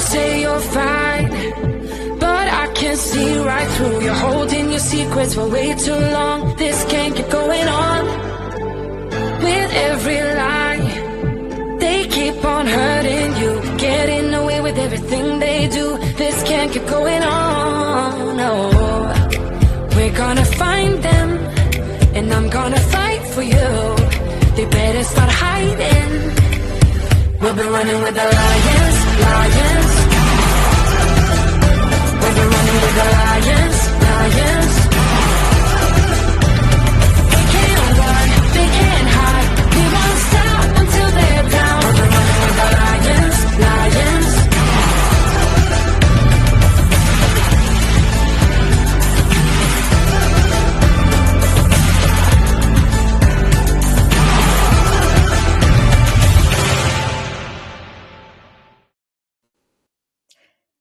say you're fine, but I can see right through. You're holding your secrets for way too long. This can't keep going on. With every lie, they keep on hurting you, getting away with everything they do. This can't keep going on. No, we're gonna find them, and I'm gonna fight for you. They better start hiding. We'll be running with the lions, lions. We'll be running with the lions, lions. They can't run, they can't hide. We won't stop until they're down. We'll be running with the lions, lions.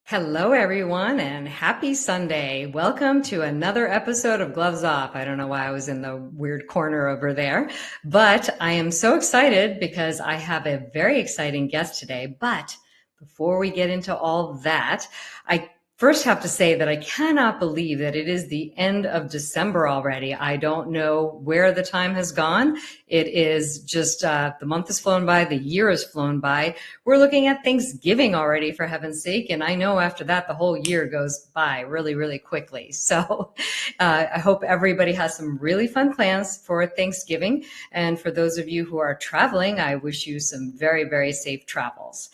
Hello, everyone, and happy Sunday. Welcome to another episode of Gloves Off. I don't know why I was in the weird corner over there, but I am so excited because I have a very exciting guest today. But before we get into all that, I first have to say that I cannot believe that it is the end of December already. I don't know where the time has gone. It is just the month has flown by, the year has flown by. We're looking at Thanksgiving already, for heaven's sake. And I know after that, the whole year goes by really, really quickly. So I hope everybody has some really fun plans for Thanksgiving. And for those of you who are traveling, I wish you some very, very safe travels.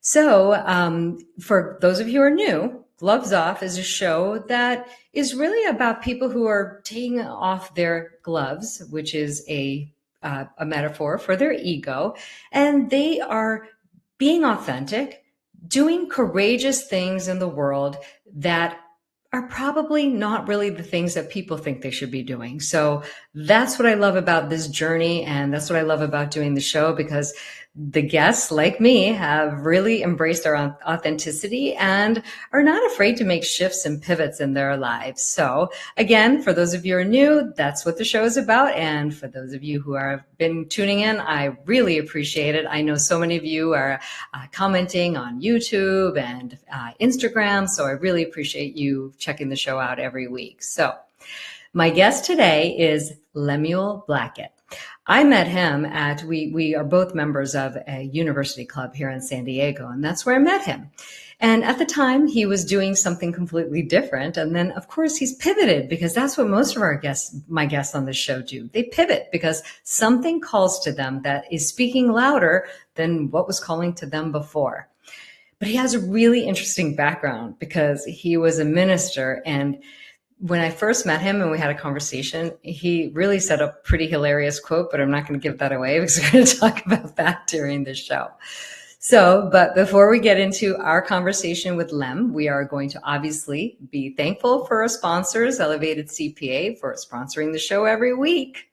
So for those of you who are new, Gloves Off is a show that is really about people who are taking off their gloves, which is a metaphor for their ego, and they are being authentic, doing courageous things in the world that are probably not really the things that people think they should be doing. So that's what I love about this journey, and that's what I love about doing the show, because the guests, like me, have really embraced our authenticity and are not afraid to make shifts and pivots in their lives. So again, for those of you who are new, that's what the show is about. And for those of you who have been tuning in, I really appreciate it. I know so many of you are commenting on YouTube and Instagram, so I really appreciate you checking the show out every week. So my guest today is Lemuel Blackett. I met him at, we are both members of a university club here in San Diego, and that's where I met him. And at the time, he was doing something completely different. And then, of course, he's pivoted, because that's what most of my guests on this show do. They pivot because something calls to them that is speaking louder than what was calling to them before. But he has a really interesting background, because he was a minister, and when I first met him and we had a conversation, he really said a pretty hilarious quote, but I'm not going to give that away because we're going to talk about that during this show. So, but before we get into our conversation with Lem, we are going to obviously be thankful for our sponsors, Elevated CPA, for sponsoring the show every week.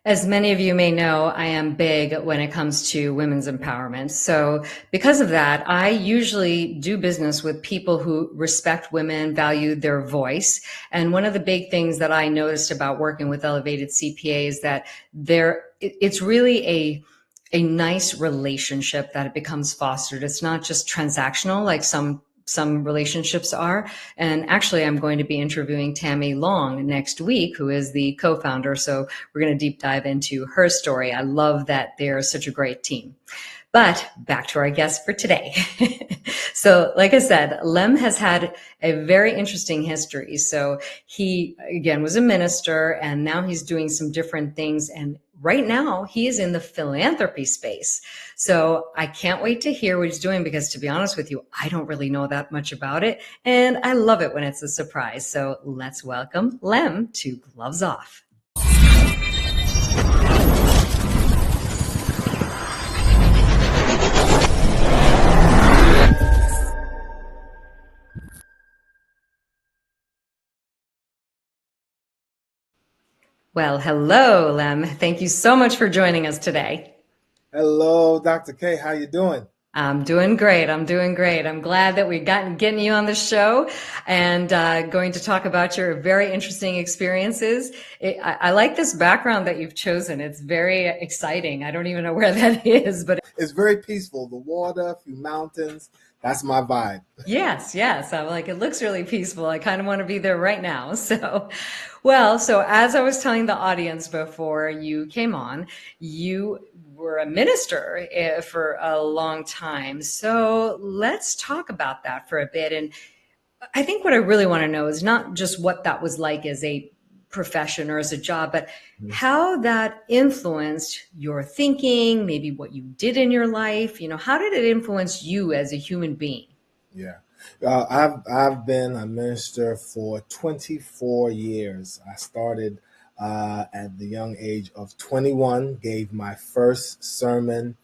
As many of you may know, I am big when it comes to women's empowerment. So because of that, I usually do business with people who respect women, value their voice. And one of the big things that I noticed about working with Elevated CPA is that it's really a nice relationship that it becomes fostered. It's not just transactional like some some relationships are. And actually, I'm going to be interviewing Tammy Long next week, who is the co-founder. So we're going to deep dive into her story. I love that they're such a great team. But back to our guest for today. So, like I said, Lem has had a very interesting history. So he, again, was a minister, and now he's doing some different things. And right now he is in the philanthropy space. So I can't wait to hear what he's doing, because to be honest with you, I don't really know that much about it. And I love it when it's a surprise. So let's welcome Lem to Gloves Off. Well, hello, Lem. Thank you so much for joining us today. Hello, Dr. K. How you doing? I'm doing great. I'm glad that we getting you on the show and going to talk about your very interesting experiences. I like this background that you've chosen. It's very exciting. I don't even know where that is, but it's very peaceful. The water, a few mountains. That's my vibe. Yes. I'm like, it looks really peaceful. I kind of want to be there right now. So as I was telling the audience before you came on, you were a minister for a long time. So let's talk about that for a bit. And I think what I really want to know is not just what that was like as a profession or as a job, but how that influenced your thinking, maybe what you did in your life. How did it influence you as a human being? Yeah. I've been a minister for 24 years. I started at the young age of 21, gave my first sermon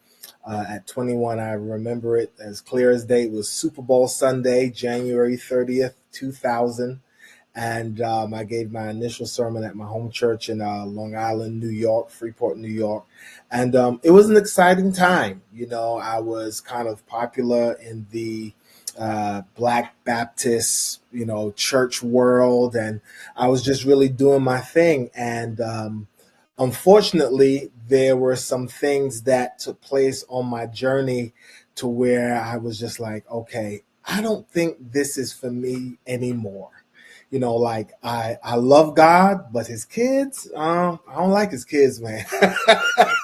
at 21. I remember it as clear as day. It was Super Bowl Sunday, January 30th, 2000. And I gave my initial sermon at my home church in Long Island, New York, Freeport, New York. And it was an exciting time. I was kind of popular in the Black Baptist, church world. And I was just really doing my thing. And unfortunately, there were some things that took place on my journey to where I was just like, okay, I don't think this is for me anymore. I love God, but his kids, I don't like his kids, man.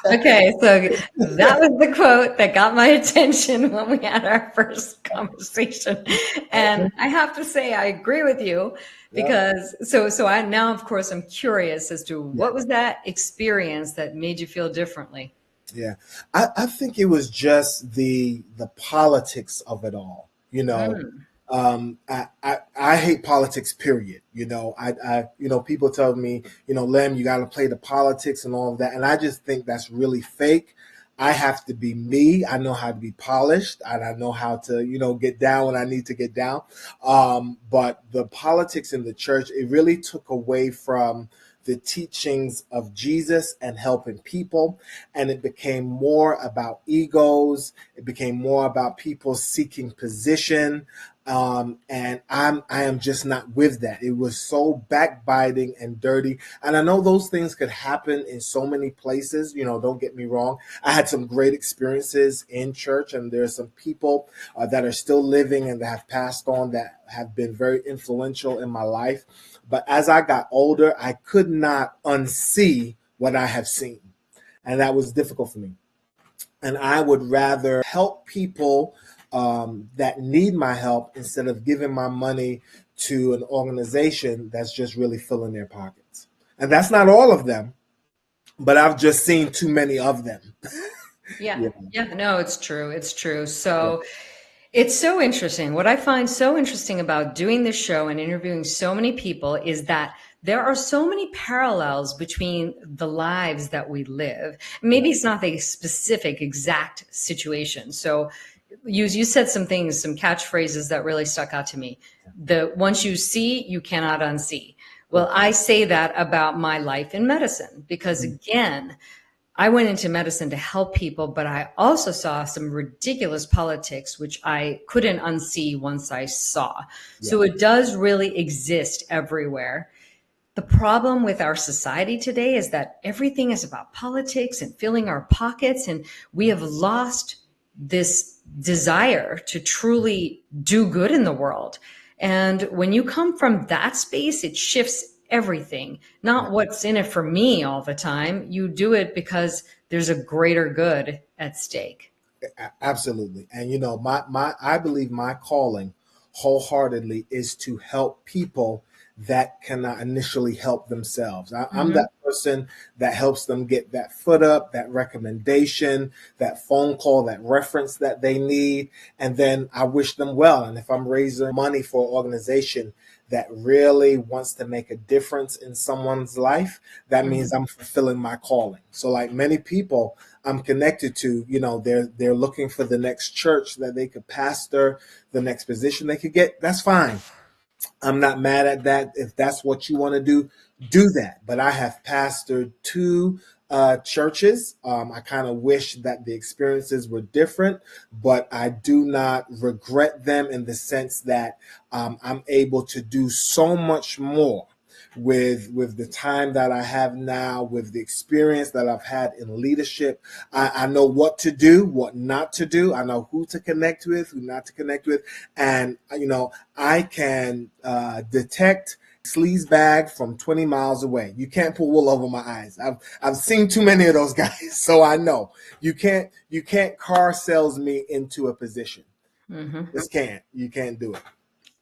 Okay, so that was the quote that got my attention when we had our first conversation. And I have to say, I agree with you because so I now, of course, I'm curious as to what was that experience that made you feel differently? Yeah, I think it was just the politics of it all, I hate politics, period. People tell me, Lem, you got to play the politics and all of that. And I just think that's really fake. I have to be me. I know how to be polished and I know how to, get down when I need to get down. But the politics in the church, it really took away from the teachings of Jesus and helping people. And it became more about egos. It became more about people seeking position. And I am just not with that. It was so backbiting and dirty. And I know those things could happen in so many places. Don't get me wrong. I had some great experiences in church, and there's some people that are still living and that have passed on that have been very influential in my life. But as I got older, I could not unsee what I have seen. And that was difficult for me. And I would rather help people that need my help instead of giving my money to an organization that's just really filling their pockets. And that's not all of them, but I've just seen too many of them. Yeah, no, it's true. So it's so interesting. What I find so interesting about doing this show and interviewing so many people is that there are so many parallels between the lives that we live. Maybe it's not the specific exact situation. So you said some things, some catchphrases that really stuck out to me. Once you see, you cannot unsee. Well, I say that about my life in medicine because, again, I went into medicine to help people, but I also saw some ridiculous politics, which I couldn't unsee once I saw. So it does really exist everywhere. The problem with our society today is that everything is about politics and filling our pockets, and we have lost this desire to truly do good in the world. And when you come from that space, it shifts everything, not what's in it for me all the time. You do it because there's a greater good at stake. Absolutely. And I believe my calling wholeheartedly is to help people that cannot initially help themselves. I'm Mm-hmm. that person that helps them get that foot up, that recommendation, that phone call, that reference that they need. And then I wish them well. And if I'm raising money for an organization that really wants to make a difference in someone's life, that means I'm fulfilling my calling. So like many people I'm connected to, they're looking for the next church that they could pastor, the next position they could get. That's fine. I'm not mad at that. If that's what you want to do that. But I have pastored two churches. I kind of wish that the experiences were different, but I do not regret them in the sense that I'm able to do so much more with the time that I have now, with the experience that I've had in leadership. I know what to do, what not to do. I know who to connect with, who not to connect with. And, I can detect sleaze bag from 20 miles away. You can't put wool over my eyes. I've seen too many of those guys. So I know you can't car sales me into a position. Just can't. You can't do it.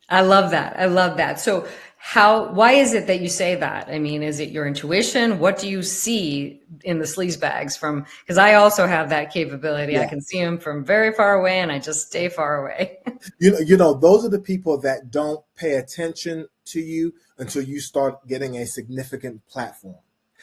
I love that. I love that. So why is it that you say that? I mean, is it your intuition? What do you see in the sleaze bags because I also have that capability. Yeah. I can see them from very far away and I just stay far away. Those are the people that don't pay attention to you until you start getting a significant platform.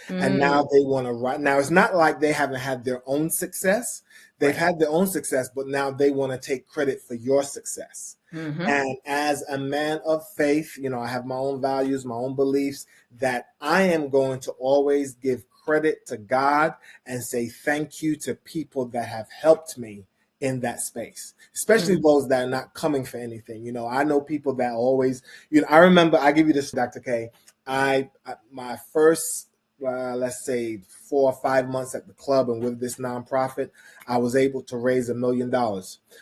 And now they want to write. Now, it's not like they haven't had their own success. They've had their own success, but now they want to take credit for your success. And as a man of faith, I have my own values, my own beliefs, that I am going to always give credit to God and say thank you to people that have helped me in that space, especially those that are not coming for anything. I know people that always, I remember, I give you this, Dr. K, my first, let's say 4 or 5 months at the club and with this nonprofit, I was able to raise $1 million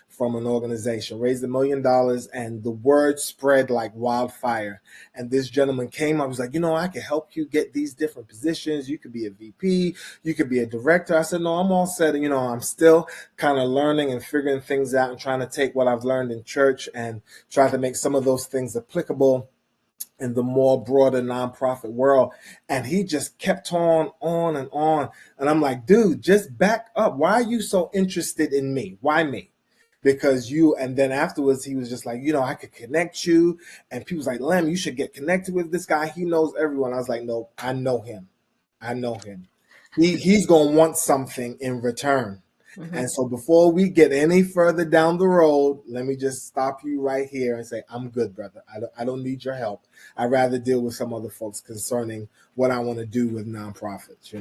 from an organization, raised $1 million, and the word spread like wildfire. And this gentleman came, I was like, I can help you get these different positions. You could be a VP, you could be a director. I said, no, I'm all set. I'm still kind of learning and figuring things out and trying to take what I've learned in church and try to make some of those things applicable in the more broader nonprofit world. And he just kept on and on. And I'm like, dude, just back up. Why are you so interested in me? Why me? Because and then afterwards he was just like, I could connect you. And people was like, Lem, you should get connected with this guy. He knows everyone. I was like, no, I know him. He's going to want something in return. And so before we get any further down the road, let me just stop you right here and say, I'm good, brother. I don't need your help. I'd rather deal with some other folks concerning what I want to do with nonprofits,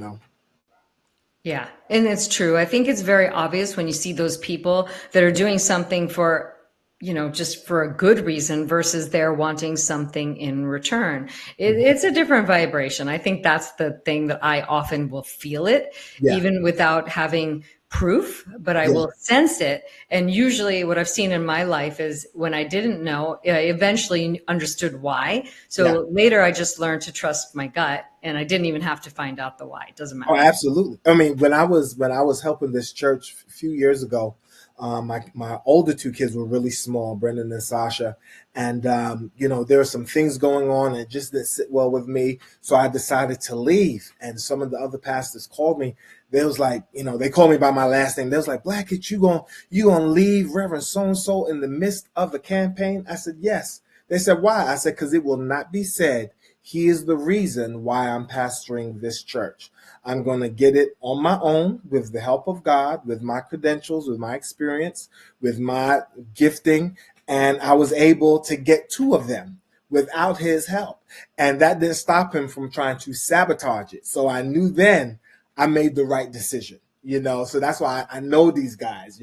Yeah, and it's true. I think it's very obvious when you see those people that are doing something for, just for a good reason versus they're wanting something in return. It's a different vibration. I think that's the thing that I often will feel it, even without having proof, but I will sense it. And usually what I've seen in my life is when I didn't know, I eventually understood why. So later I just learned to trust my gut and I didn't even have to find out the why. It doesn't matter. Oh, absolutely. I mean, when I was helping this church a few years ago, my older two kids were really small, Brendan and Sasha. And, there were some things going on and it just didn't sit well with me. So I decided to leave. And some of the other pastors called me. They was like, they called me by my last name. They was like, Blackett, you gonna leave Reverend so-and-so in the midst of the campaign? I said, yes. They said, why? I said, because it will not be said, he is the reason why I'm pastoring this church. I'm going to get it on my own with the help of God, with my credentials, with my experience, with my gifting. And I was able to get 2 of them without his help. And that didn't stop him from trying to sabotage it. So I knew then I made the right decision, so that's why I know these guys,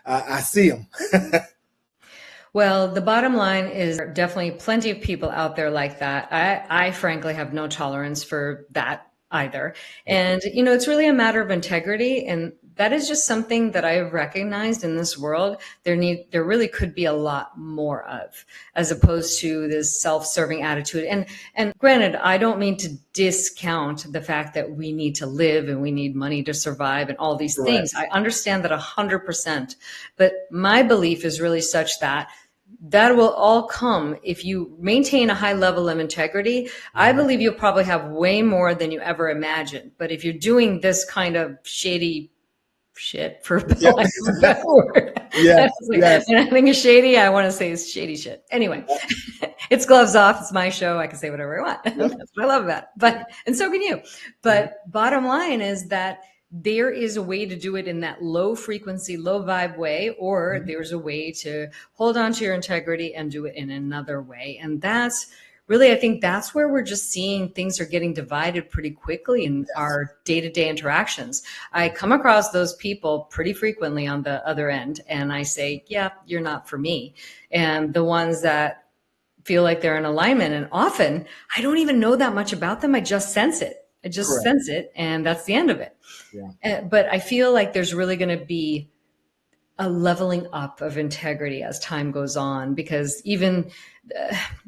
I see them. Well, the bottom line is definitely plenty of people out there like that. I frankly have no tolerance for that either. And, it's really a matter of integrity. And that is just something that I have recognized in this world. There really could be a lot more of, as opposed to this self-serving attitude. And granted, I don't mean to discount the fact that we need to live and we need money to survive and all these Correct. things. I understand that 100%, but my belief is really such that will all come if you maintain a high level of integrity. I believe you'll probably have way more than you ever imagined. But if you're doing this kind of shady shit, for Yep. lack of a better word, Yes, yes. when I think of shady, I want to say it's shady shit. Anyway, it's gloves off. It's my show. I can say whatever I want. That's what I love about it. And so can you. But bottom line is that there is a way to do it in that low frequency, low vibe way, or there's a way to hold on to your integrity and do it in another way. And that's really, I think that's where we're just seeing things are getting divided pretty quickly in our day-to-day interactions. I come across those people pretty frequently on the other end, and I say, yeah, you're not for me. And the ones that feel like they're in alignment, and often I don't even know that much about them. I just sense it. Correct. Sense it, and that's the end of it. Yeah. But I feel like there's really going to be a leveling up of integrity as time goes on, because even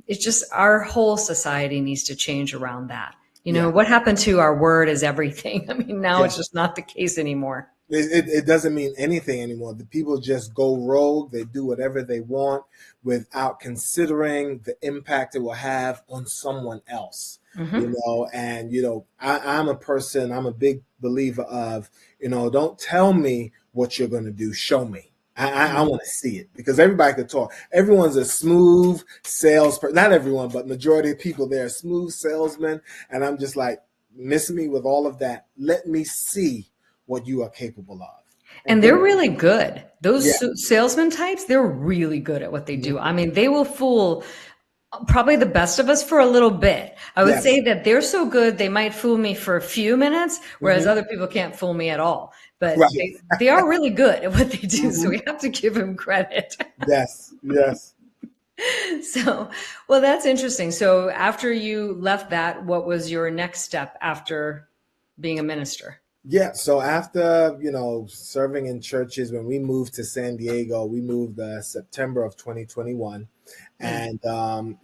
it's just our whole society needs to change around that. You know, what happened to our word is everything? I mean, now it's just not the case anymore. It doesn't mean anything anymore. The people just go rogue. They do whatever they want without considering the impact it will have on someone else. You know, and, you know, I'm a big believer of, you know, don't tell me what you're going to do. Show me. I want to see it, because everybody could talk. Everyone's a smooth salesperson. Not everyone, but majority of people, they're smooth salesmen. And I'm just like, miss me with all of that. Let me see what you are capable of. And they're really good. Those salesman types, they're really good at what they do. I mean, they will fool probably the best of us for a little bit. I would say that they're so good, they might fool me for a few minutes, whereas other people can't fool me at all. But they are really good at what they do. So we have to give them credit. Yes. So, well, that's interesting. So after you left that, what was your next step after being a minister? Yeah. So after, you know, serving in churches, when we moved to San Diego, we moved September of 2021. And,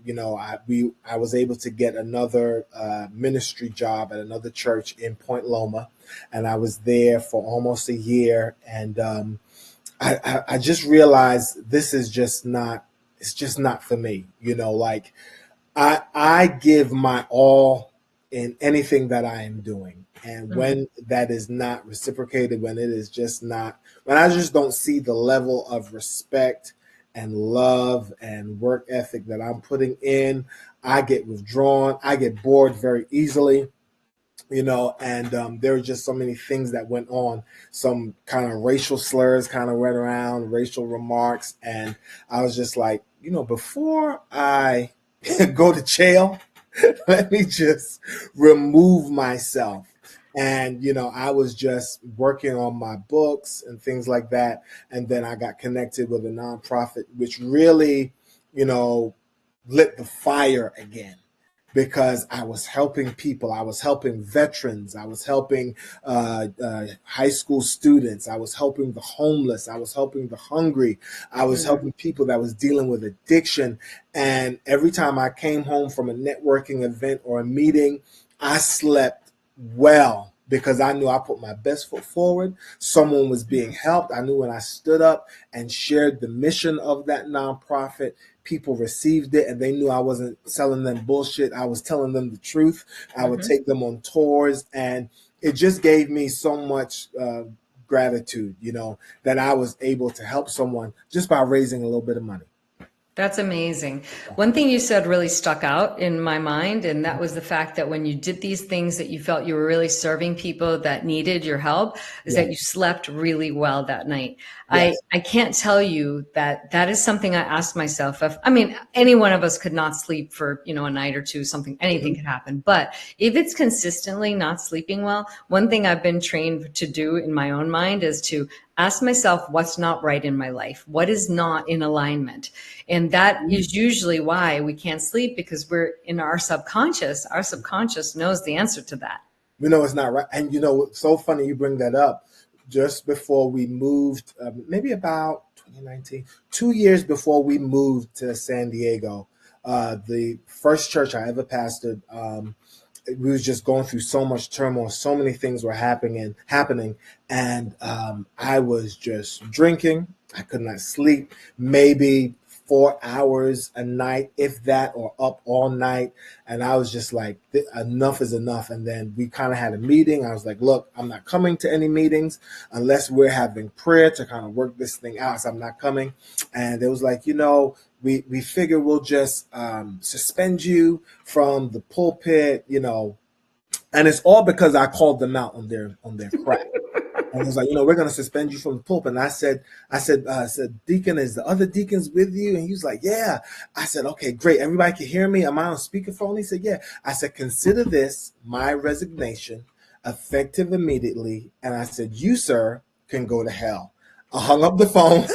you know, I was able to get another ministry job at another church in Point Loma. And I was there for almost a year. And I just realized this is just not, it's just not for me. You know, like I give my all in anything that I am doing. And when that is not reciprocated, when it is just not, when I just don't see the level of respect and love and work ethic that I'm putting in, I get withdrawn. I get bored very easily, you know, and there were just so many things that went on. Some kind of racial slurs kind of went around, racial remarks. And I was just like, you know, before I go to jail, let me just remove myself. And, you know, I was just working on my books and things like that. And then I got connected with a nonprofit, which really, you know, lit the fire again, because I was helping people. I was helping veterans. I was helping high school students. I was helping the homeless. I was helping the hungry. I was helping people that was dealing with addiction. And every time I came home from a networking event or a meeting, I slept well, because I knew I put my best foot forward. Someone was being helped. I knew when I stood up and shared the mission of that nonprofit, people received it, and they knew I wasn't selling them bullshit. I was telling them the truth. I would take them on tours, and it just gave me so much gratitude, you know, that I was able to help someone just by raising a little bit of money. That's amazing. One thing you said really stuck out in my mind, and that was the fact that when you did these things that you felt you were really serving people that needed your help, is that you slept really well that night. Yes. I can't tell you that is something I asked myself. I mean, any one of us could not sleep for, you know, a night or two, anything could happen. But if it's consistently not sleeping well, one thing I've been trained to do in my own mind is to ask myself what's not right in my life, what is not in alignment. And that is usually why we can't sleep, because we're in our subconscious. Our subconscious knows the answer to that. We know it's not right. And, you know, it's so funny you bring that up. just before we moved, maybe about 2019, 2 years before we moved to San Diego. The first church I ever pastored, we was just going through so much turmoil, so many things were happening, and I was just drinking. I could not sleep, maybe 4 hours a night, if that, or up all night. And I was just like, enough is enough. And then we kind of had a meeting. I was like, look, I'm not coming to any meetings unless we're having prayer to kind of work this thing out. So I'm not coming. And it was like, we figure we'll just suspend you from the pulpit, and it's all because I called them out on their crap. And it was like, we're going to suspend you from the pulpit. And I said, Deacon, is the other deacons with you? And he was like, yeah. I said, okay, great. Everybody can hear me. Am I on speakerphone? He said, yeah. I said, consider this my resignation, effective immediately. And I said, you, sir, can go to hell. I hung up the phone.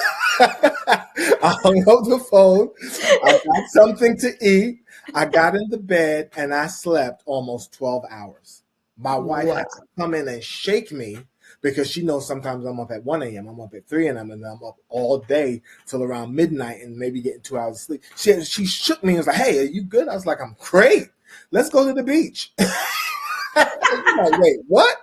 I got something to eat. I got in the bed and I slept almost 12 hours. My wife had to come in and shake me because she knows sometimes I'm up at 1 a.m., I'm up at 3 a.m., and I'm up all day till around midnight and maybe getting 2 hours of sleep. She shook me and was like, hey, are you good? I was like, I'm great. Let's go to the beach. Like, wait, what?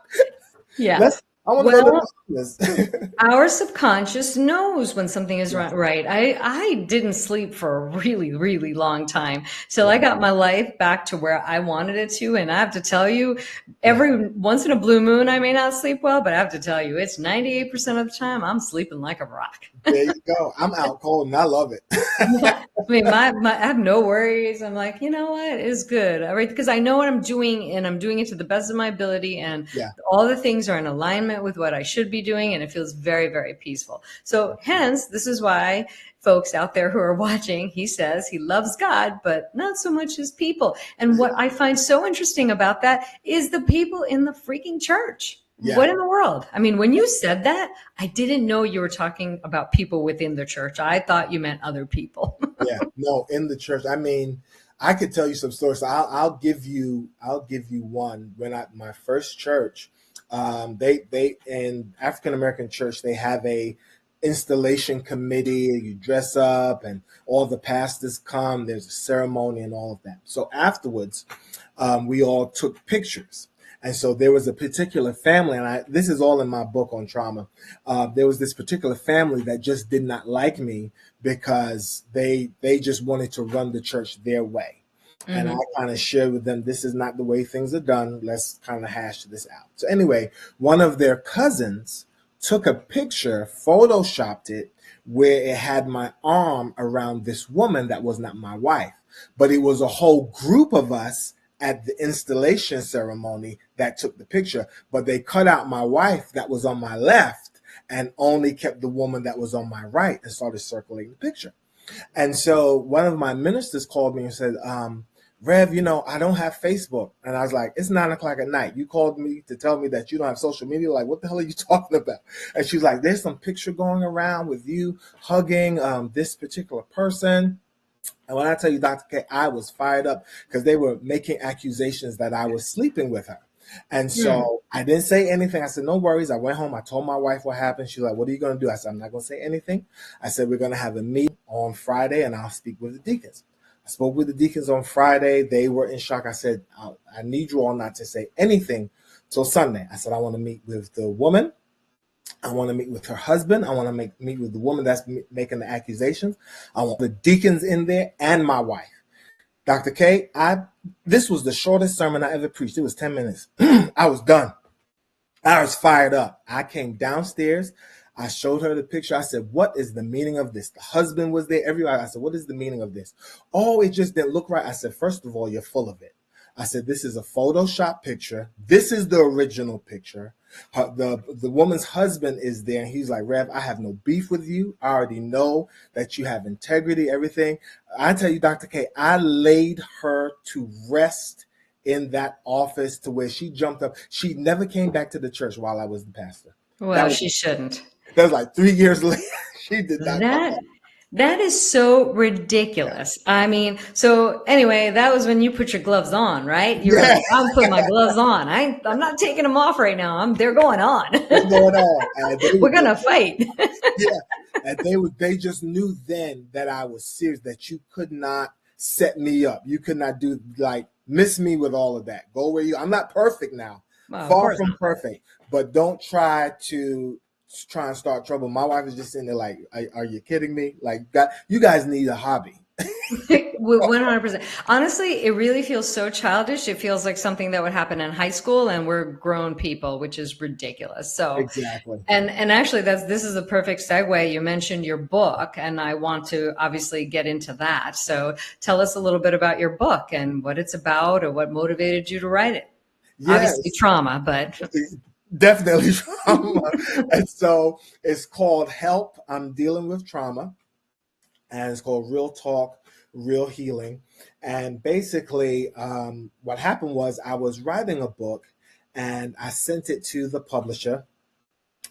Yeah. I want to go to business. Our subconscious knows when something is right. I didn't sleep for a really, really long time till I got my life back to where I wanted it to. And I have to tell you, every once in a blue moon, I may not sleep well, but I have to tell you, it's 98% of the time I'm sleeping like a rock. There you go. I'm out cold and I love it. I mean, I have no worries. I'm like, you know what, it's good. All right, because I know what I'm doing and I'm doing it to the best of my ability. And all the things are in alignment with what I should be doing. And it feels very, very peaceful. So hence, this is why folks out there who are watching, he says he loves God, but not so much his people. And what I find so interesting about that is the people in the freaking church. Yeah. What in the world? I mean, when you said that, I didn't know you were talking about people within the church. I thought you meant other people. Yeah, no, in the church. I mean, I could tell you some stories. So I'll give you one. When my first church, they in African American church, they have a installation committee. You dress up and all the pastors come. There's a ceremony and all of that. So afterwards, we all took pictures. And so there was a particular family, and this is all in my book on trauma. There was this particular family that just did not like me because they just wanted to run the church their way. Mm-hmm. And I kind of shared with them, this is not the way things are done. Let's kind of hash this out. So anyway, one of their cousins took a picture, photoshopped it, where it had my arm around this woman that was not my wife. But it was a whole group of us at the installation ceremony that took the picture, but they cut out my wife that was on my left and only kept the woman that was on my right and started circulating the picture. And so one of my ministers called me and said, Rev, I don't have Facebook. And I was like, it's 9:00 at night. You called me to tell me that you don't have social media. Like, what the hell are you talking about? And she's like, there's some picture going around with you hugging this particular person. And when I tell you, Dr. K, I was fired up because they were making accusations that I was sleeping with her. And so I didn't say anything. I said, no worries. I went home. I told my wife what happened. She's like, what are you going to do? I said, I'm not going to say anything. I said, we're going to have a meeting on Friday and I'll speak with the deacons. I spoke with the deacons on Friday. They were in shock. I said, I need you all not to say anything till Sunday. I said, I want to meet with the woman. I want to meet with her husband. I want to meet with the woman that's making the accusations. I want the deacons in there and my wife. Dr. K, this was the shortest sermon I ever preached. It was 10 minutes. I was done. I was fired up. I came downstairs. I showed her the picture. I said, what is the meaning of this? The husband was there. Everybody. I said, what is the meaning of this? Oh, it just didn't look right. I said, first of all, you're full of it. I said, this is a Photoshop picture. This is the original picture. The woman's husband is there. And he's like, Rev, I have no beef with you. I already know that you have integrity, everything. I tell you, Dr. K, I laid her to rest in that office to where she jumped up. She never came back to the church while I was the pastor. Well, she shouldn't. That was like 3 years later. She did not. That is so ridiculous. I mean, so anyway, that was when you put your gloves on, right? You were Yeah, like, I'm putting my gloves on. I'm not taking them off right now. They're going on. what's going on? And We're gonna fight. yeah, and they just knew then that I was serious, that you could not set me up. You could not do like miss me with all of that. Go where you. I'm not perfect now, Well, of far course from perfect, but don't try and start trouble. My wife is just sitting there like, are you kidding me? Like, that, you guys need a hobby. 100%. Honestly, it really feels so childish. It feels like something that would happen in high school, and we're grown people, which is ridiculous. So, Exactly. and actually, this is a perfect segue. You mentioned your book, and I want to obviously get into that. So, tell us a little bit about your book and what it's about, or what motivated you to write it. Obviously, Yes, trauma, but definitely trauma. And so it's called Help, I'm Dealing with Trauma. And it's called Real Talk, Real Healing. And basically, what happened was I was writing a book and I sent it to the publisher.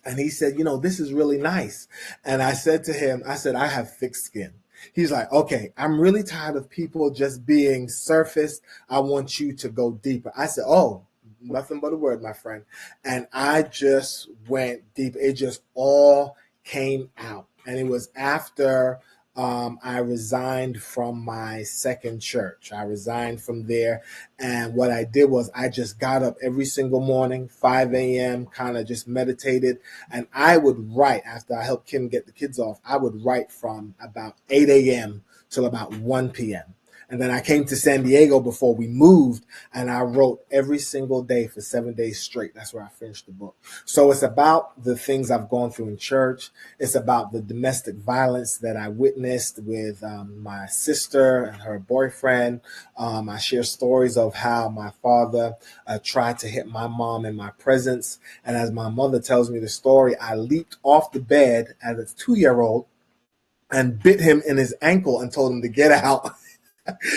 And he said, this is really nice. And I said to him, I said, I have thick skin. He's like, okay, I'm really tired of people just being surface. I want you to go deeper. I said, oh, nothing but a word, my friend. And I just went deep. It just all came out. And it was after I resigned from my second church. I resigned from there. And what I did was I just got up every single morning, 5 a.m., kind of just meditated. And I would write after I helped Kim get the kids off. I would write from about 8 a.m. till about 1 p.m. And then I came to San Diego before we moved, and I wrote every single day for 7 days straight. That's where I finished the book. So it's about the things I've gone through in church. It's about the domestic violence that I witnessed with my sister and her boyfriend. I share stories of how my father tried to hit my mom in my presence. And as my mother tells me the story, I leaped off the bed as a 2-year-old and bit him in his ankle and told him to get out.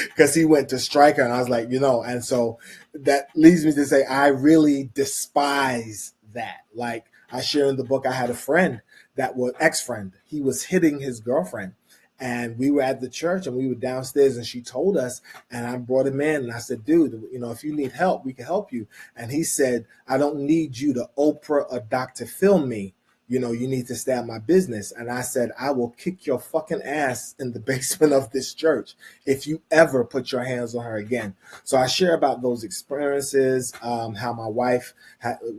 Because he went to strike her, and I was like, and so that leads me to say I really despise that. Like I share in the book, I had a friend that was ex-friend. He was hitting his girlfriend, and we were at the church, and we were downstairs, and she told us, and I brought him in, and I said, dude, if you need help, we can help you. And he said, I don't need you to Oprah or Dr. Phil me. You need to stay out my business. And I said, I will kick your fucking ass in the basement of this church if you ever put your hands on her again. So I share about those experiences, how my wife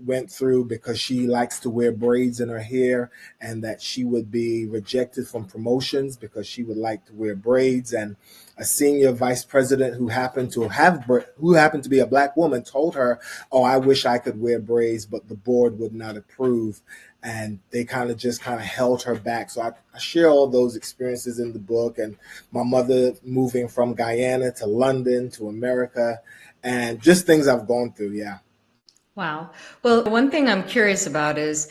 went through because she likes to wear braids in her hair, and that she would be rejected from promotions because she would like to wear braids. And a senior vice president who happened to be a Black woman told her, oh, I wish I could wear braids, but the board would not approve. And they kind of held her back. So I share all those experiences in the book, and my mother moving from Guyana to London to America, and just things I've gone through. Yeah. wow. Well, one thing I'm curious about is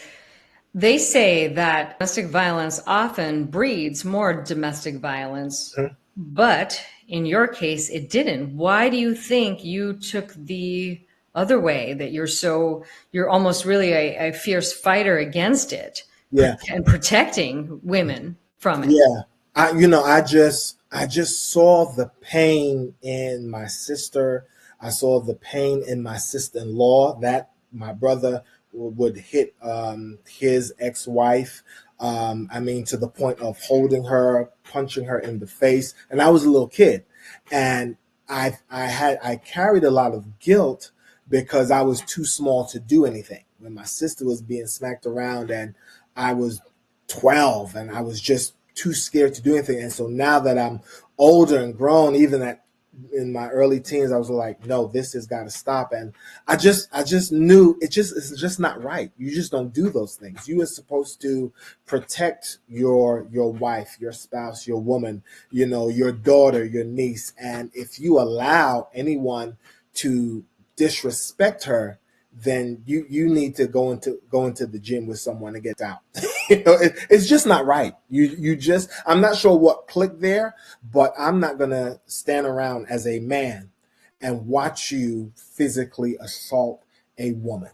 they say that domestic violence often breeds more domestic violence, Mhm. but in your case, it didn't. Why do you think you took the other way, that you're almost really a fierce fighter against it Yeah. and protecting women from it? Yeah. I just saw the pain in my sister. I saw the pain in my sister-in-law that my brother would hit his ex-wife. To the point of holding her, punching her in the face. And I was a little kid, and I carried a lot of guilt because I was too small to do anything when my sister was being smacked around, and I was 12, and I was just too scared to do anything. And so now that I'm older and grown, even in my early teens, I was like, no, this has got to stop. And I just knew it's just not right. You just don't do those things. You are supposed to protect your wife, your spouse, your woman, your daughter, your niece. And if you allow anyone to disrespect her, then you need to go into the gym with someone and get out. It's just not right. I'm not sure what clicked there, but I'm not gonna stand around as a man and watch you physically assault a woman.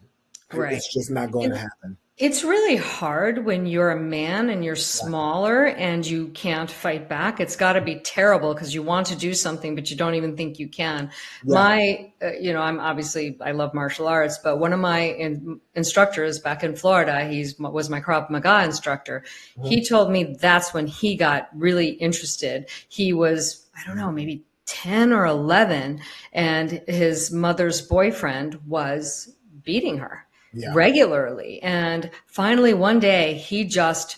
Right. It's just not going to happen. It's really hard when you're a man and you're Right. smaller and you can't fight back. It's got to be terrible because you want to do something, but you don't even think you can. Yeah. I love martial arts, but one of my instructors back in Florida, was my Krav Maga instructor. Mhm. He told me that's when he got really interested. He was, I don't know, maybe 10 or 11, and his mother's boyfriend was beating her Yeah. regularly. And finally, one day, he just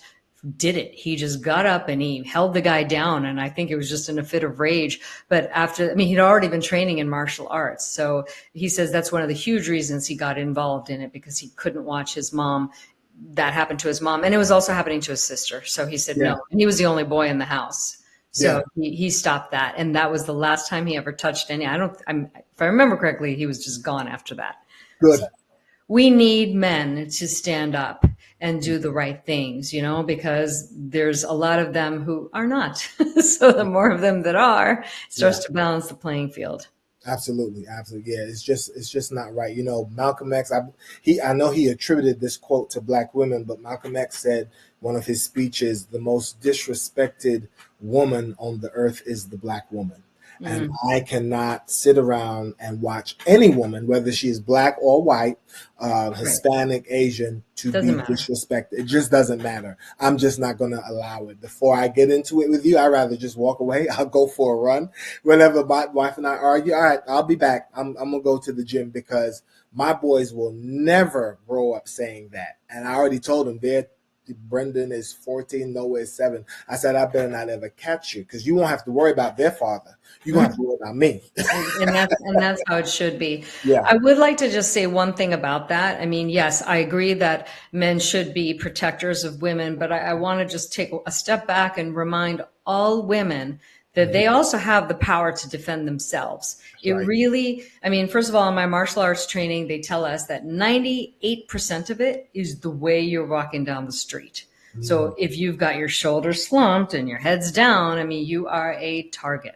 did it. He just got up and he held the guy down. And I think it was just in a fit of rage. But he'd already been training in martial arts. So he says that's one of the huge reasons he got involved in it, because he couldn't watch his mom. That happened to his mom. And it was also happening to his sister. So he said Yeah. no. And he was the only boy in the house. Yeah. So he stopped that. And that was the last time he ever touched any. If I remember correctly, he was just gone after that. Good. So we need men to stand up and do the right things, because there's a lot of them who are not. So the more of them that are, Yeah. starts to balance the playing field. Absolutely, absolutely. Yeah, it's just not right. Malcolm X. I know he attributed this quote to black women, but Malcolm X said one of his speeches, "The most disrespected woman on the earth is the black woman." And I cannot sit around and watch any woman, whether she is black or white, Right. Hispanic, Asian, to Doesn't be matter. disrespected. It just doesn't matter. I'm just not going to allow it. Before I get into it with you, I'd rather just walk away. I'll go for a run. Whenever my wife and I argue, all right, I'll be back. I'm going to go to the gym, because my boys will never grow up saying that. And I already told them Brendan is 14, Noah is 7. I said, I better not ever catch you, because you won't have to worry about their father. You're going to have to worry about me. And that's how it should be. Yeah. I would like to just say one thing about that. I mean, yes, I agree that men should be protectors of women, but I want to just take a step back and remind all women that they also have the power to defend themselves. It Right. really, first of all, in my martial arts training, they tell us that 98% of it is the way you're walking down the street. So if you've got your shoulders slumped and your head's down, you are a target.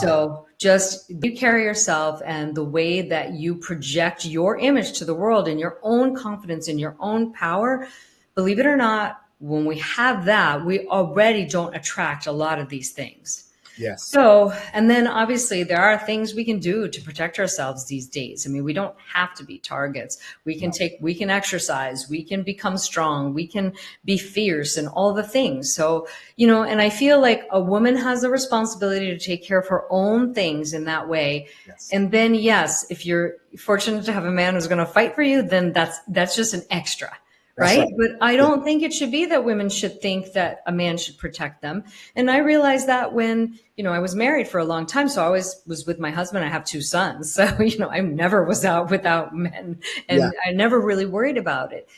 So just you carry yourself and the way that you project your image to the world and your own confidence in your own power, believe it or not, when we have that, we already don't attract a lot of these things. Yes. So, and then obviously there are things we can do to protect ourselves these days. We don't have to be targets. We can exercise, we can become strong, we can be fierce and all the things. So, and I feel like a woman has the responsibility to take care of her own things in that way. Yes. And then, yes, if you're fortunate to have a man who's going to fight for you, then that's just an extra. Right? But I don't think it should be that women should think that a man should protect them. And I realized that when, I was married for a long time. So I always was with my husband. I have 2 sons. So, I never was out without men, and I never really worried about it.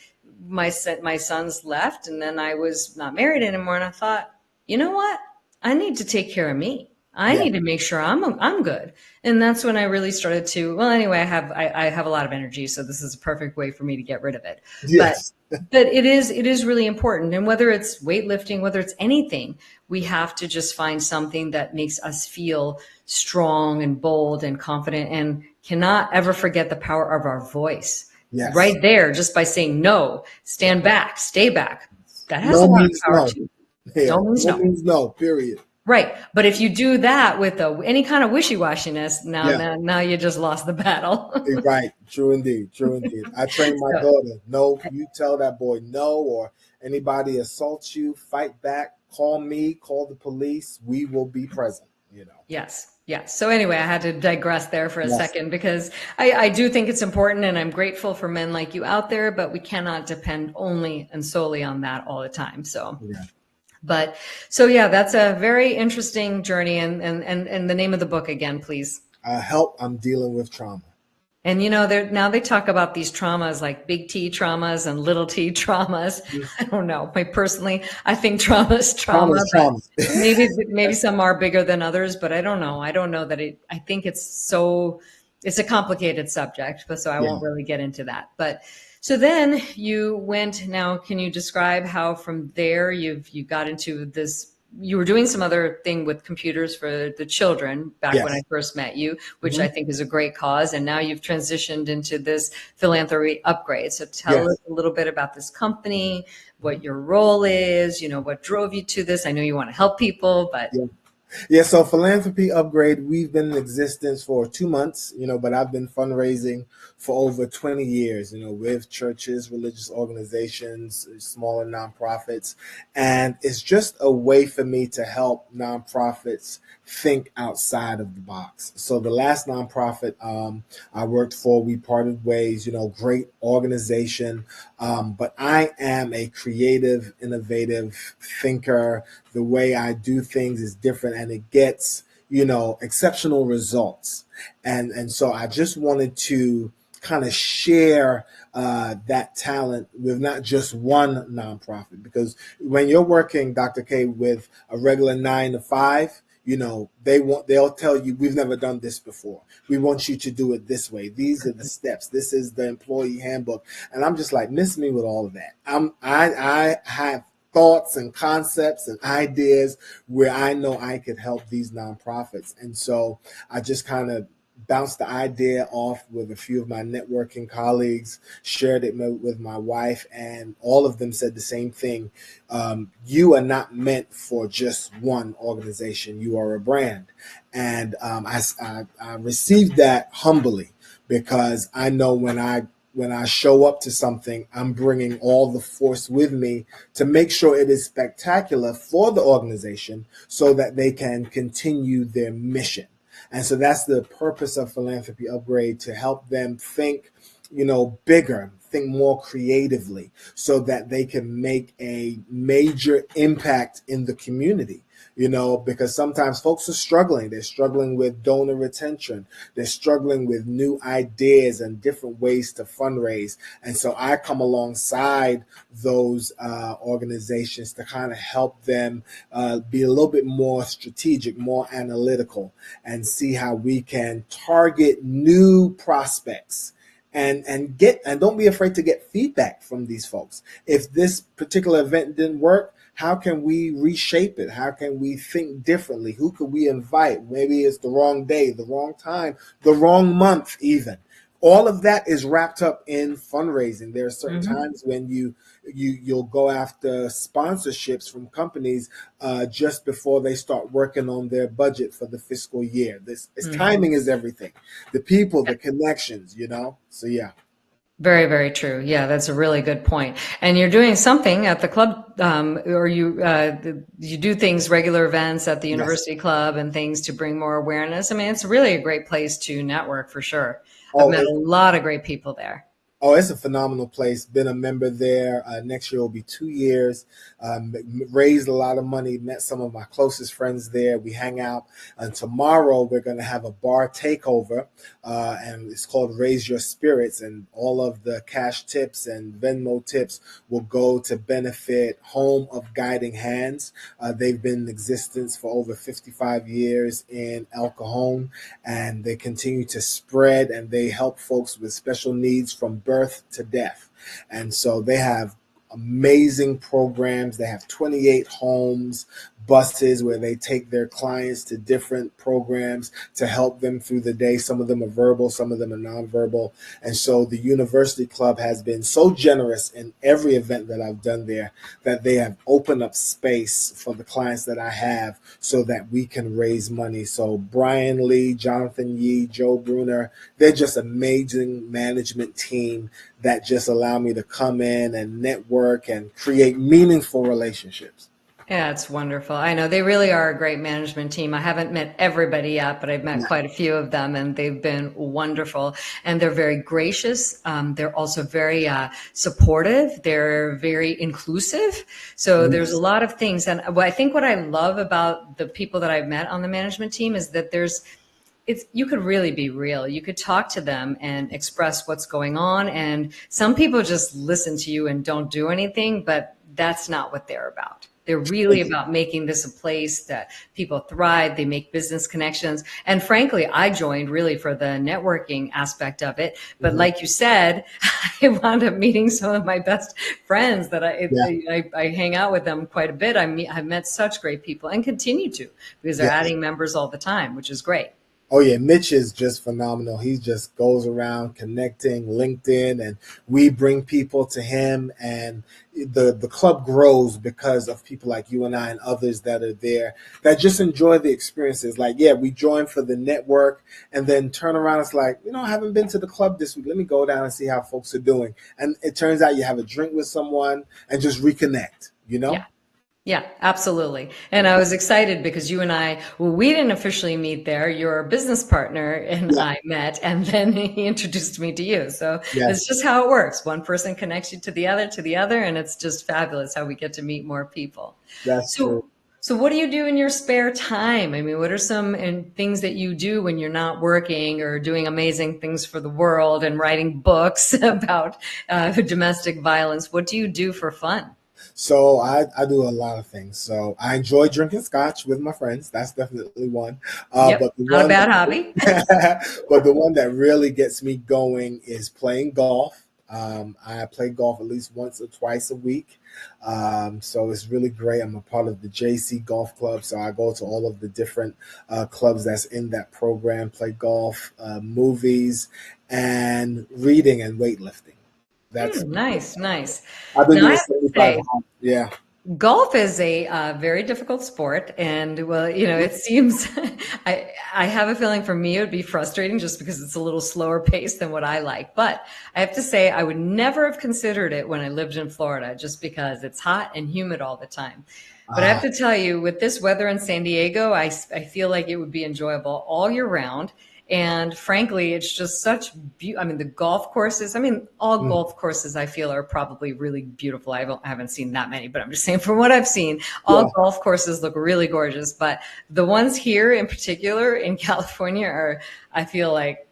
My sons left, and then I was not married anymore. And I thought, you know what? I need to take care of me. I need to make sure I'm good. And that's when I really started to, well, anyway, I have a lot of energy. So this is a perfect way for me to get rid of it. Yes. But it is really important. And whether it's weightlifting, whether it's anything, we have to just find something that makes us feel strong and bold and confident, and cannot ever forget the power of our voice. Yes. Right there, just by saying no, stand back, stay back. That has No a lot of means power no. too. Yeah. No means No no. means no, period. Right. But if you do that with any kind of wishy-washiness, now you just lost the battle. Right. True indeed. True indeed. I train my daughter. No, you tell that boy no, or anybody assaults you, fight back, call me, call the police. We will be present, Yes. Yes. So anyway, I had to digress there for a second, because I do think it's important, and I'm grateful for men like you out there, but we cannot depend only and solely on that all the time. So. Yeah. But so, yeah, that's a very interesting journey. And the name of the book again, please. Help, I'm dealing with trauma. And, now they talk about these traumas like big T traumas and little T traumas. I don't know. Personally, I think trauma is trauma. Maybe some are bigger than others, but I don't know. I don't know that I think it's a complicated subject, but so I won't really get into that. But so then you went, now can you describe how from there you got into this you were doing some other thing with computers for the children back when I Yes. first met you, which I Mhm. think is a great cause. And now you've transitioned into this philanthropy upgrade. So tell us Yes. a little bit about this company, what your role is, what drove you to this. I know you want to help people, but Yeah. Yeah, so Philanthropy Upgrade, we've been in existence for 2 months, but I've been fundraising for over 20 years, with churches, religious organizations, smaller nonprofits. And it's just a way for me to help nonprofits think outside of the box. So the last nonprofit I worked for, we parted ways, great organization. But I am a creative, innovative thinker. The way I do things is different and it gets, exceptional results. And so I just wanted to kind of share that talent with not just one nonprofit, because when you're working, Dr. K, with a regular 9 to 5, they'll tell you, we've never done this before. We want you to do it this way. These are the steps. This is the employee handbook. And I'm just like, miss me with all of that. I have thoughts and concepts and ideas where I know I could help these nonprofits. And so I just kind of bounced the idea off with a few of my networking colleagues, shared it with my wife, and all of them said the same thing. You are not meant for just one organization. You are a brand. And I received that humbly, because I know when I show up to something, I'm bringing all the force with me to make sure it is spectacular for the organization so that they can continue their mission. And so that's the purpose of Philanthropy Upgrade, to help them think, bigger, think more creatively, so that they can make a major impact in the community. Because sometimes folks are struggling. They're struggling with donor retention. They're struggling with new ideas and different ways to fundraise. And so I come alongside those organizations to kind of help them be a little bit more strategic, more analytical, and see how we can target new prospects and don't be afraid to get feedback from these folks. If this particular event didn't work, how can we reshape it? How can we think differently? Who could we invite? Maybe it's the wrong day, the wrong time, the wrong month even. All of that is wrapped up in fundraising. There are certain times when you'll go after sponsorships from companies just before they start working on their budget for the fiscal year. This timing is everything. The people, the connections, So yeah. very, very true. Yeah, that's a really good point. And you're doing something at the club, or you do things, regular events at the Yes. university club and things to bring more awareness. I mean, it's really a great place to network for sure. I've Oh, met a lot of great people there. Oh, it's a phenomenal place. Been a member there. Next year will be 2 years. Raised a lot of money. Met some of my closest friends there. We hang out. And tomorrow we're going to have a bar takeover, and it's called Raise Your Spirits. And all of the cash tips and Venmo tips will go to benefit Home of Guiding Hands. They've been in existence for over 55 years in El Cajon, and they continue to spread, and they help folks with special needs from birth to death. And so they have amazing programs. They have 28 homes, buses where they take their clients to different programs to help them through the day. Some of them are verbal, some of them are nonverbal. And so the University Club has been so generous in every event that I've done there that they have opened up space for the clients that I have so that we can raise money. So Brian Lee, Jonathan Yee, Joe Bruner, they're just amazing management team that just allow me to come in and network and create meaningful relationships. Yeah, it's wonderful. I know they really are a great management team. I haven't met everybody yet, but I've met quite a few of them, and they've been wonderful. And they're very gracious. They're also very supportive. They're very inclusive. So there's a lot of things. And I think what I love about the people that I've met on the management team is that you could really be real. You could talk to them and express what's going on. And some people just listen to you and don't do anything, but that's not what they're about. They're really about making this a place that people thrive. They make business connections. And frankly, I joined really for the networking aspect of it. But like you said, I wound up meeting some of my best friends that I hang out with them quite a bit. I've met such great people and continue to, because they're adding members all the time, which is great. Oh yeah, Mitch is just phenomenal. He just goes around connecting LinkedIn, and we bring people to him, and the club grows because of people like you and I and others that are there that just enjoy the experiences. Like, yeah, we join for the network and then turn around. It's like, I haven't been to the club this week. Let me go down and see how folks are doing. And it turns out you have a drink with someone and just reconnect, Yeah. Yeah, absolutely. And I was excited because you and I, well, we didn't officially meet there. Your business partner and I met, and then he introduced me to you. So it's just how it works. One person connects you to the other, and it's just fabulous how we get to meet more people. That's true. So what do you do in your spare time? I mean, what are some things that you do when you're not working or doing amazing things for the world and writing books about domestic violence? What do you do for fun? So I do a lot of things. So I enjoy drinking scotch with my friends. That's definitely one. But not a bad hobby. But the one that really gets me going is playing golf. I play golf at least once or twice a week. So it's really great. I'm a part of the JC Golf Club. So I go to all of the different clubs that's in that program, play golf, movies, and reading and weightlifting. That's nice. I've been Now, doing I have to 75 say, Yeah. golf is a very difficult sport, and well, it seems I have a feeling for me it would be frustrating just because it's a little slower paced than what I like. But I have to say I would never have considered it when I lived in Florida, just because it's hot and humid all the time. But I have to tell you, with this weather in San Diego, I feel like it would be enjoyable all year round. And frankly, it's just such the golf courses, all golf courses I feel are probably really beautiful. I haven't seen that many, but I'm just saying from what I've seen, all golf courses look really gorgeous. But the ones here in particular in California are, I feel like,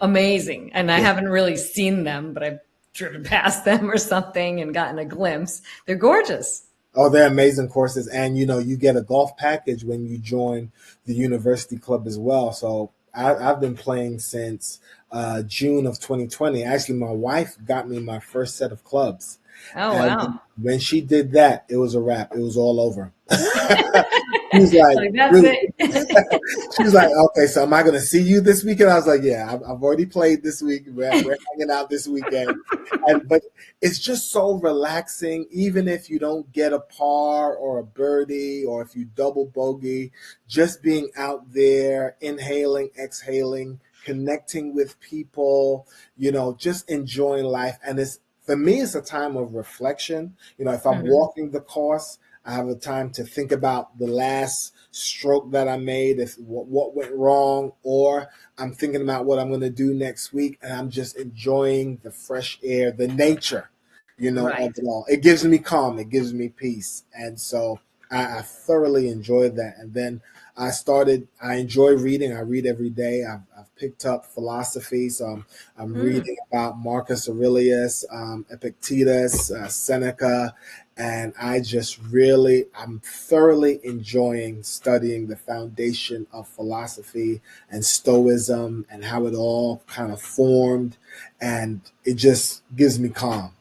amazing. And I haven't really seen them, but I've driven past them or something and gotten a glimpse. They're gorgeous. Oh, they're amazing courses. And, you get a golf package when you join the university club as well. So I've been playing since June of 2020. Actually, my wife got me my first set of clubs. Oh, and wow. When she did that, it was a wrap. It was all over. She was like, that's really? it. She was like, okay, so am I going to see you this weekend? I was like, yeah, I've already played this week. We're hanging out this weekend. But it's just so relaxing, even if you don't get a par or a birdie, or if you double bogey, just being out there, inhaling, exhaling, connecting with people, just enjoying life. And for me, it's a time of reflection. If I'm walking the course, I have a time to think about the last stroke that I made, if what went wrong, or I'm thinking about what I'm going to do next week, and I'm just enjoying the fresh air, the nature, Right. of it all. It gives me calm. It gives me peace. And so I thoroughly enjoyed that. And then I enjoy reading. I read every day. I've picked up philosophy. So I'm reading about Marcus Aurelius, Epictetus, Seneca. And I'm thoroughly enjoying studying the foundation of philosophy and Stoicism and how it all kind of formed. And it just gives me calm.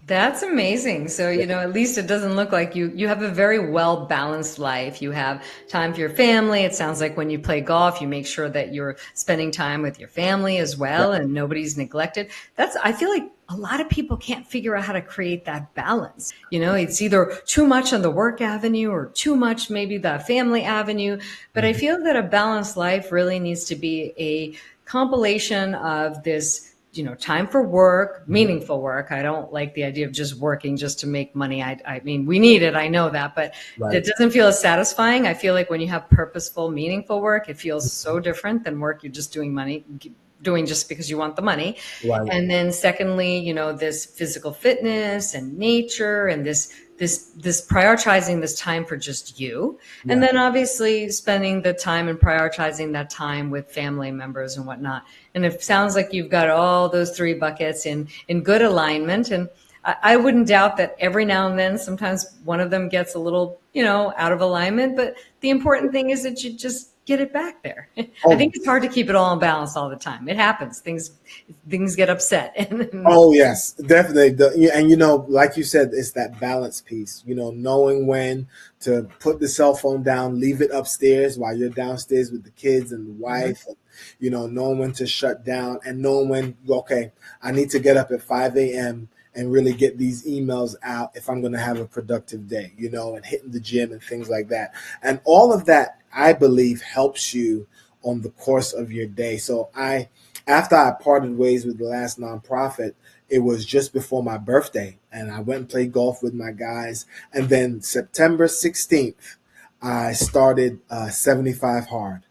That's amazing. So, at least it doesn't look like you have a very well balanced life. You have time for your family. It sounds like when you play golf, you make sure that you're spending time with your family as well, and nobody's neglected. I feel like a lot of people can't figure out how to create that balance. It's either too much on the work avenue or too much maybe the family avenue. But I feel that a balanced life really needs to be a compilation of this, time for work, meaningful work. I don't like the idea of just working just to make money. I mean, we need it. I know that, but it doesn't feel as satisfying. I feel like when you have purposeful, meaningful work, it feels so different than work you're just doing just because you want the money. Right. And then secondly, this physical fitness and nature and this prioritizing this time for just you. Yeah. And then obviously spending the time and prioritizing that time with family members and whatnot. And it sounds like you've got all those three buckets in good alignment. And I wouldn't doubt that every now and then, sometimes one of them gets a little, out of alignment. But the important thing is that you just get it back there. I Oh, think it's hard to keep it all in balance all the time. It happens. Things get upset. oh yes, definitely. Yeah, and like you said, it's that balance piece. Knowing when to put the cell phone down, leave it upstairs while you're downstairs with the kids and the Mhm. wife. And, knowing when to shut down and knowing when, okay, I need to get up at 5 a.m. and really get these emails out if I'm going to have a productive day. And hitting the gym and things like that. And all of that, I believe, helps you on the course of your day. So after I parted ways with the last nonprofit, it was just before my birthday, and I went and played golf with my guys. And then September 16th, I started 75 hard.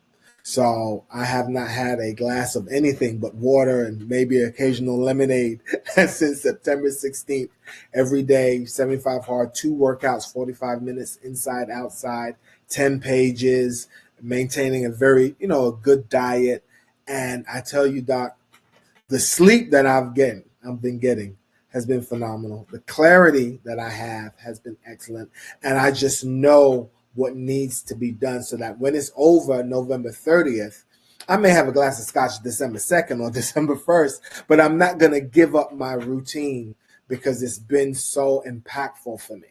So I have not had a glass of anything but water and maybe occasional lemonade since September 16th. Every day, 75 hard, 2 workouts, 45 minutes inside, outside, 10 pages, maintaining a very, a good diet. And I tell you, Doc, the sleep that I've been getting has been phenomenal. The clarity that I have has been excellent. And I just know what needs to be done so that when it's over November 30th, I may have a glass of scotch December 2nd or December 1st, but I'm not going to give up my routine because it's been so impactful for me.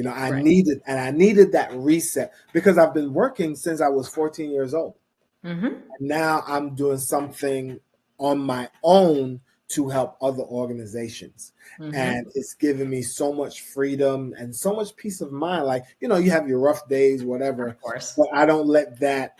I Right. needed that reset because I've been working since I was 14 years old. Hmm. Now I'm doing something on my own to help other organizations. Hmm. And it's given me so much freedom and so much peace of mind. Like, you have your rough days, whatever, Of course. but I don't let that,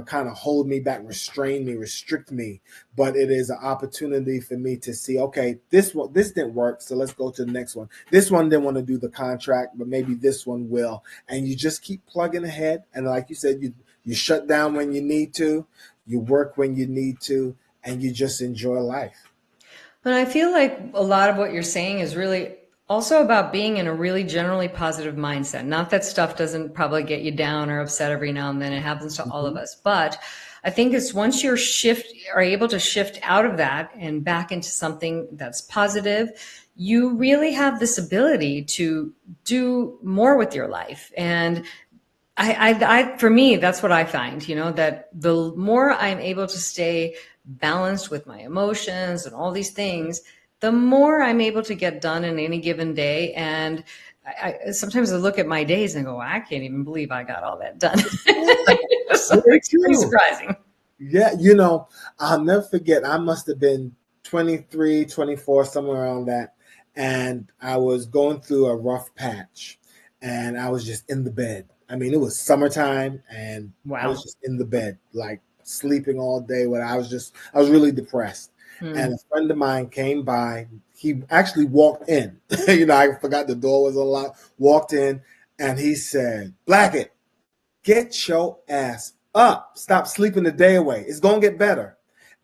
kind of hold me back, restrain me, restrict me. But it is an opportunity for me to see, okay, this didn't work, so let's go to the next one. This one didn't want to do the contract, but maybe this one will. And you just keep plugging ahead. And like you said, you shut down when you need to, you work when you need to, and you just enjoy life. But I feel like a lot of what you're saying is really also about being in a really generally positive mindset. Not that stuff doesn't probably get you down or upset every now and then. It happens to all of Mm-hmm. us. But I think it's once are able to shift out of that and back into something that's positive, you really have this ability to do more with your life. And for me, that's what I find, that the more I'm able to stay balanced with my emotions and all these things, the more I'm able to get done in any given day. And sometimes I look at my days and go, I can't even believe I got all that done. So Very it's pretty true. surprising. Yeah, I'll never forget. I must have been 23, 24, somewhere around that. And I was going through a rough patch and I was just in the bed. I mean, it was summertime and I was Wow. just in the bed, like sleeping all day. When I was really depressed. And a Hmm. friend of mine came by. He actually walked in. I forgot the door was unlocked, walked in, and he said, Blackett, get your ass up. Stop sleeping the day away. It's going to get better.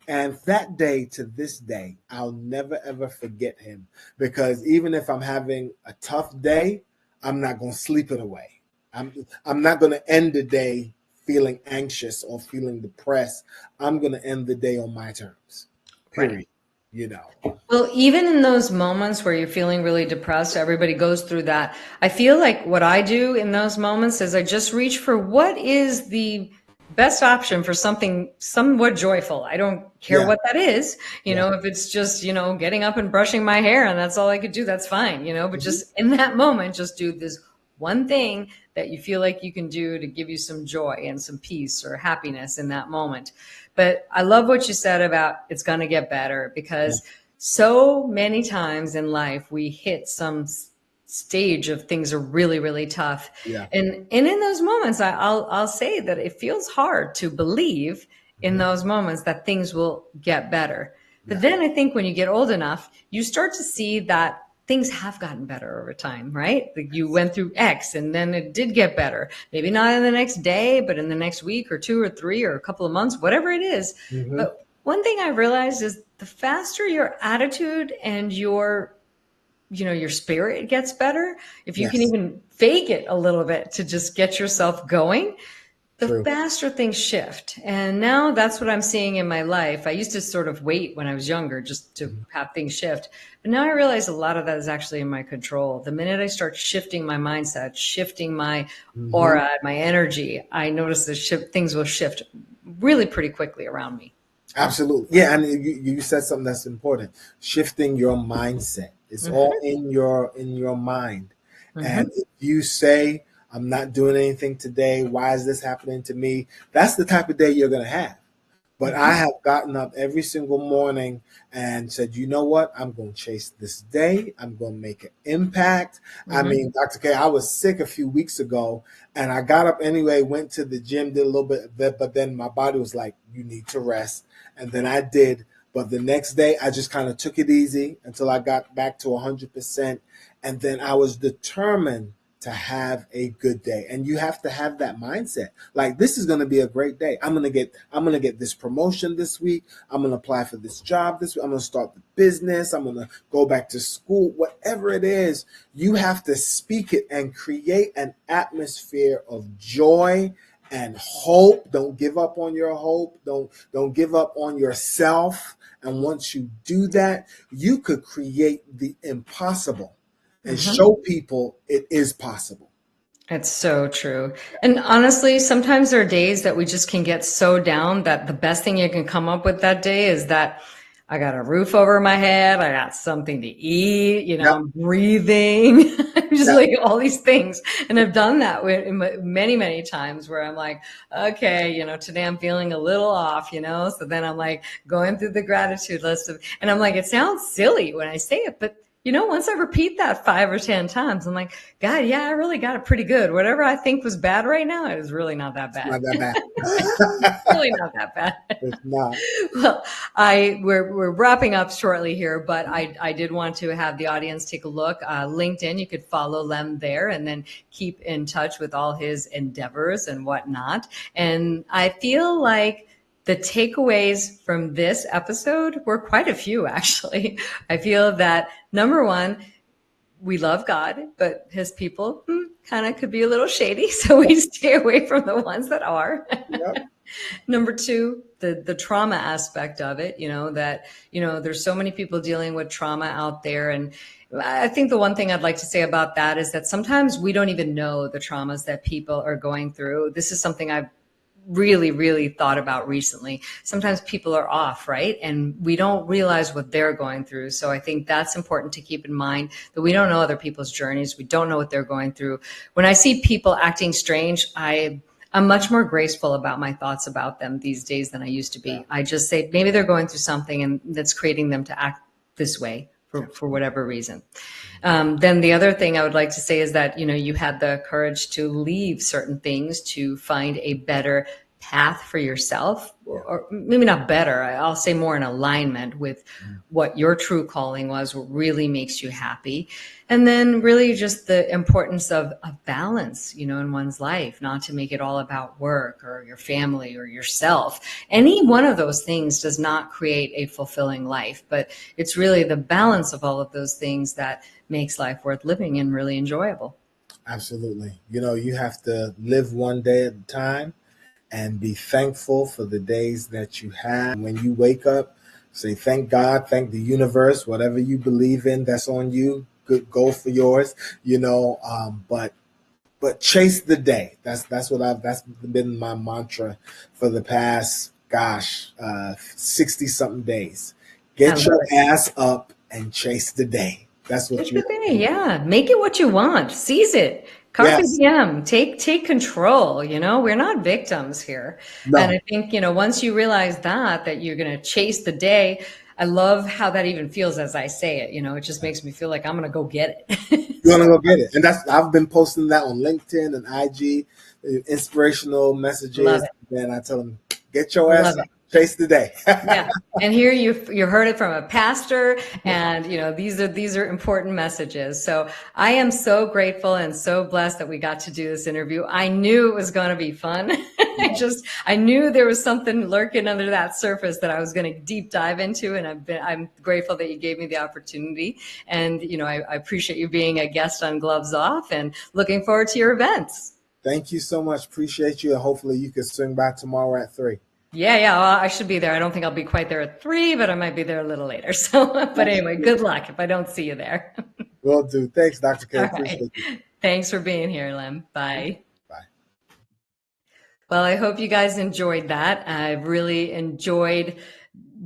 And that day to this day, I'll never ever forget him because even if I'm having a tough day, I'm not going to sleep it away. I'm not going to end the day feeling anxious or feeling depressed. I'm going to end the day on my terms. Right. Period. You know. Well, even in those moments where you're feeling really depressed, everybody goes through that. I feel like what I do in those moments is I just reach for what is the best option for something somewhat joyful. I don't care Yeah. what that is. Yeah. If it's just, getting up and brushing my hair and that's all I could do, that's fine, but Mhm. just in that moment, just do this one thing that you feel like you can do to give you some joy and some peace or happiness in that moment. But I love what you said about it's going to get better Yeah. because so many times in life we hit some stage of things are really, really tough. Yeah. And in those moments, I'll say that it feels hard to believe in Mhm. those moments that things will get better. But Yeah. then I think when you get old enough, you start to see that things have gotten better over time, right? Like you went through X and then it did get better. Maybe not in the next day, but in the next week or two or three or a couple of months, whatever it is. Mhm. But one thing I realized is the faster your attitude and your spirit gets better, if you can Yes. even fake it a little bit to just get yourself going, the True. faster things shift. And now that's what I'm seeing in my life. I used to sort of wait when I was younger just to have things shift. But now I realize a lot of that is actually in my control. The minute I start shifting my mindset, shifting my Hmm. aura, my energy, I notice that things will shift really pretty quickly around me. Absolutely. Yeah, and you said something that's important. Shifting your mindset. It's all Hmm. in your mind. And Hmm. if you say, I'm not doing anything today, why is this happening to me? That's the type of day you're gonna have. But I Hmm. have gotten up every single morning and said, you know what? I'm going to chase this day. I'm going to make an impact. I Hmm. mean, Dr. K, I was sick a few weeks ago and I got up anyway, went to the gym, did a little bit of that, but then my body was like, you need to rest. And then I did. But the next day, I just kind of took it easy until I got back to 100%. And then I was determined to have a good day. And you have to have that mindset. Like, this is going to be a great day. I'm going to get this promotion this week. I'm going to apply for this job this week. I'm going to start the business. I'm going to go back to school. Whatever it is, you have to speak it and create an atmosphere of joy and hope. Don't give up on your hope. Don't give up on yourself. And once you do that, you could create the impossible and Hmm. show people it is possible. It's so true. And honestly, sometimes there are days that we just can get so down that the best thing you can come up with that day is that I got a roof over my head, I got something to eat, Yep. I'm breathing, just Yep. like all these things. And I've done that many, many times where I'm like, okay, today I'm feeling a little off, So then I'm like going through the gratitude list and I'm like, it sounds silly when I say it, but once I repeat that 5 or 10 times, I'm like, God, yeah, I really got it pretty good. Whatever I think was bad right now, it is really not that It's bad. not that It's bad. really not that bad. It's not. Well, we're wrapping up shortly here, but I did want to have the audience take a look. LinkedIn, you could follow Lem there and then keep in touch with all his endeavors and whatnot. And I feel like the takeaways from this episode were quite a few, actually. I feel that number one, we love God, but his people kind of could be a little shady. So we stay away from the ones that are. Yep. Number two, the trauma aspect of it, that, there's so many people dealing with trauma out there. And I think the one thing I'd like to say about that is that sometimes we don't even know the traumas that people are going through. This is something I've really, really thought about recently. Sometimes people are off, right? And we don't realize what they're going through. So I think that's important to keep in mind, that we don't know other people's journeys. We don't know what they're going through. When I see people acting strange, I'm much more graceful about my thoughts about them these days than I used to Yeah. be. I just say maybe they're going through something and that's creating them to act this way for whatever reason. Then the other thing I would like to say is that, you had the courage to leave certain things to find a better path for yourself, or maybe not better. I'll say more in alignment with what your true calling was, what really makes you happy. And then really just the importance of balance, in one's life, not to make it all about work or your family or yourself. Any one of those things does not create a fulfilling life, but it's really the balance of all of those things that makes life worth living and really enjoyable. Absolutely. You have to live one day at a time and be thankful for the days that you have. When you wake up, say thank God, thank the universe, whatever you believe in, that's on you. Good, go for yours. But chase the day. That's been my mantra for the past 60 something days. I Get love your it. ass up and chase the day. That's what It's you the want day. to do. Yeah. Make it what you want. Seize it. Carpe Yes. diem. Take control. We're not victims here. And No. I think, once you realize that you're going to chase the day, I love how that even feels as I say it. It just makes me feel like I'm going to go get it. You want So to go get it. And I've been posting that on LinkedIn and IG, inspirational love messages. it. Then I tell them, get your ass Love up, it. chase the day. Yeah. And here you heard it from a pastor, and these are important messages. So I am so grateful and so blessed that we got to do this interview. I knew it was going to be fun. I knew there was something lurking under that surface that I was going to deep dive into, and I'm grateful that you gave me the opportunity. And I appreciate you being a guest on Gloves Off, and looking forward to your events. Thank you so much. Appreciate you. And hopefully you can swing by tomorrow at 3. Yeah. Well, I should be there. I don't think I'll be quite there at 3, but I might be there a little later. So, but anyway, good luck if I don't see you there. Will do. Thanks, Dr. K. All Appreciate right. you. Thanks for being here, Lem. Bye. Bye. Well, I hope you guys enjoyed that. I've really enjoyed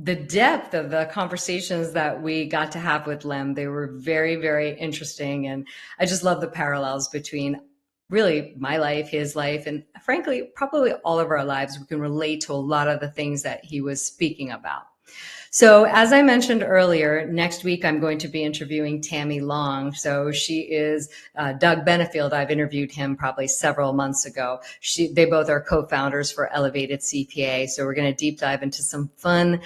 the depth of the conversations that we got to have with Lem. They were very, very interesting. And I just love the parallels between really my life, his life, and frankly, probably all of our lives. We can relate to a lot of the things that he was speaking about. So as I mentioned earlier, next week I'm going to be interviewing Tammy Long. So she is Doug Benefield. I've interviewed him probably several months ago. They both are co-founders for Elevated CPA. So we're going to deep dive into some fun,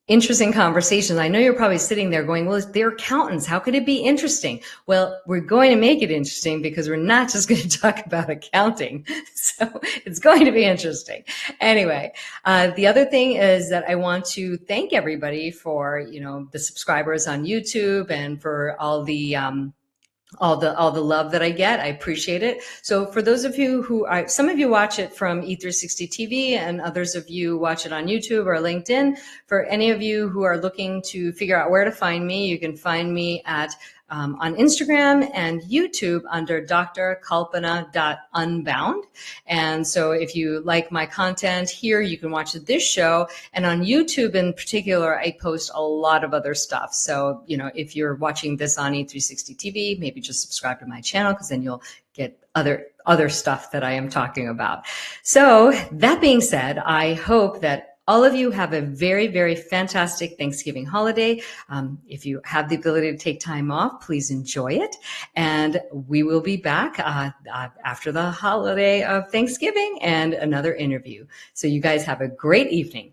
interesting conversations. I know you're probably sitting there going, well, they're accountants. How could it be interesting? Well, we're going to make it interesting because we're not just going to talk about accounting. So it's going to be interesting. Anyway, the other thing is that I want to thank everybody for, the subscribers on YouTube and for all the love that I get. I appreciate it. So for those of you some of you watch it from E360 TV and others of you watch it on YouTube or LinkedIn. For any of you who are looking to figure out where to find me, you can find me on Instagram and YouTube under drkalpana.unbound. And so if you like my content here, you can watch this show. And on YouTube in particular, I post a lot of other stuff. So, if you're watching this on E360 TV, maybe just subscribe to my channel because then you'll get other stuff that I am talking about. So that being said, I hope that all of you have a very, very fantastic Thanksgiving holiday. If you have the ability to take time off, please enjoy it. And we will be back after the holiday of Thanksgiving and another interview. So you guys have a great evening.